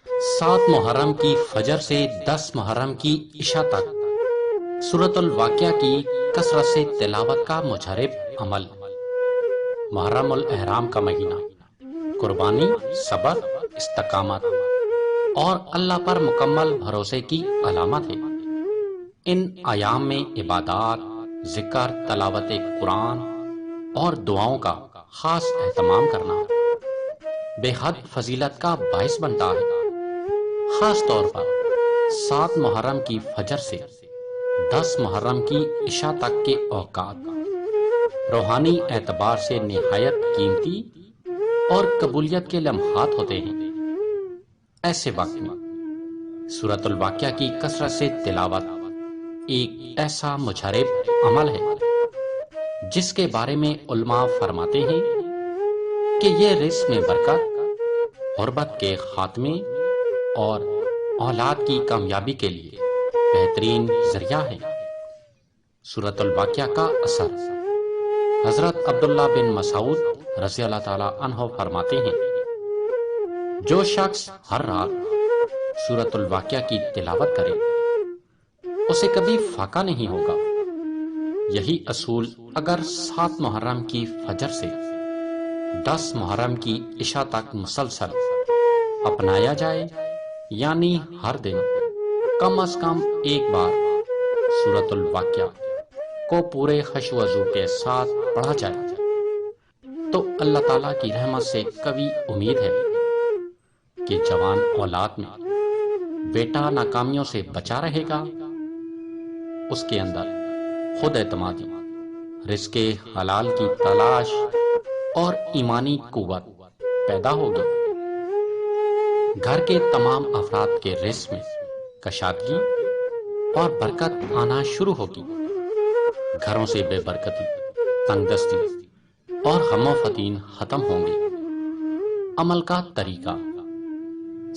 7 محرم کی فجر سے 10 محرم کی عشاء تک سورۃ الواقعہ کی کثرت سے تلاوت کا مجرب عمل۔ محرم الاحرام کا مہینہ قربانی، صبر، استقامت اور اللہ پر مکمل بھروسے کی علامت ہے۔ ان ایام میں عبادات، ذکر، تلاوت قرآن اور دعاؤں کا خاص اہتمام کرنا بے حد فضیلت کا باعث بنتا ہے۔ خاص طور پر 7 محرم کی فجر سے 10 محرم کی عشاء تک کے اوقات روحانی اعتبار سے نہایت قیمتی اور قبولیت کے لمحات ہوتے ہیں۔ ایسے وقت میں سورۃ الواقعہ کی کثرت سے تلاوت ایک ایسا مجرب عمل ہے جس کے بارے میں علماء فرماتے ہیں کہ یہ رزق میں برکت، غربت کے خاتمے اور اولاد کی کامیابی کے لیے بہترین ذریعہ ہے۔ سورۃ الواقعہ کا اثر۔ حضرت عبداللہ بن مسعود رضی اللہ تعالی عنہ فرماتے ہیں، جو شخص ہر رات سورۃ الواقعہ کی تلاوت کرے اسے کبھی فاقہ نہیں ہوگا۔ یہی اصول اگر 7 محرم کی فجر سے 10 محرم کی عشاء تک مسلسل اپنایا جائے، یعنی ہر دن کم از کم ایک بار سورۃ الواقعہ کو پورے خشوع و وضو کے ساتھ پڑھا جائے تو اللہ تعالیٰ کی رحمت سے قوی امید ہے کہ جوان اولاد میں بیٹا ناکامیوں سے بچا رہے گا، اس کے اندر خود اعتمادی، رزق حلال کی تلاش اور ایمانی قوت پیدا ہوگی۔ گھر کے تمام افراد کے رزق میں کشادگی اور برکت آنا شروع ہوگی۔ گھروں سے بے برکتی، تنگ دستی اور غم و فتین ختم ہوں گے۔ عمل کا طریقہ: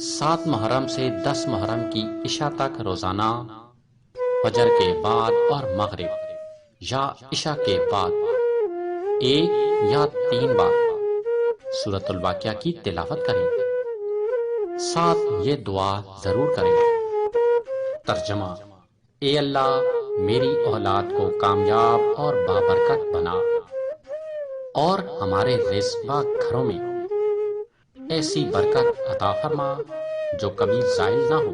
7 محرم سے 10 محرم کی عشاء تک روزانہ فجر کے بعد اور مغرب یا عشاء کے بعد 1 یا 3 بار سورۃ الواقعہ کی تلاوت کریں۔ ساتھ یہ دعا ضرور کریں: ترجمہ: اے اللہ، میری اولاد کو کامیاب اور بابرکت بنا اور ہمارے رزق و گھروں میں ایسی برکت عطا فرما جو کبھی زائل نہ ہو۔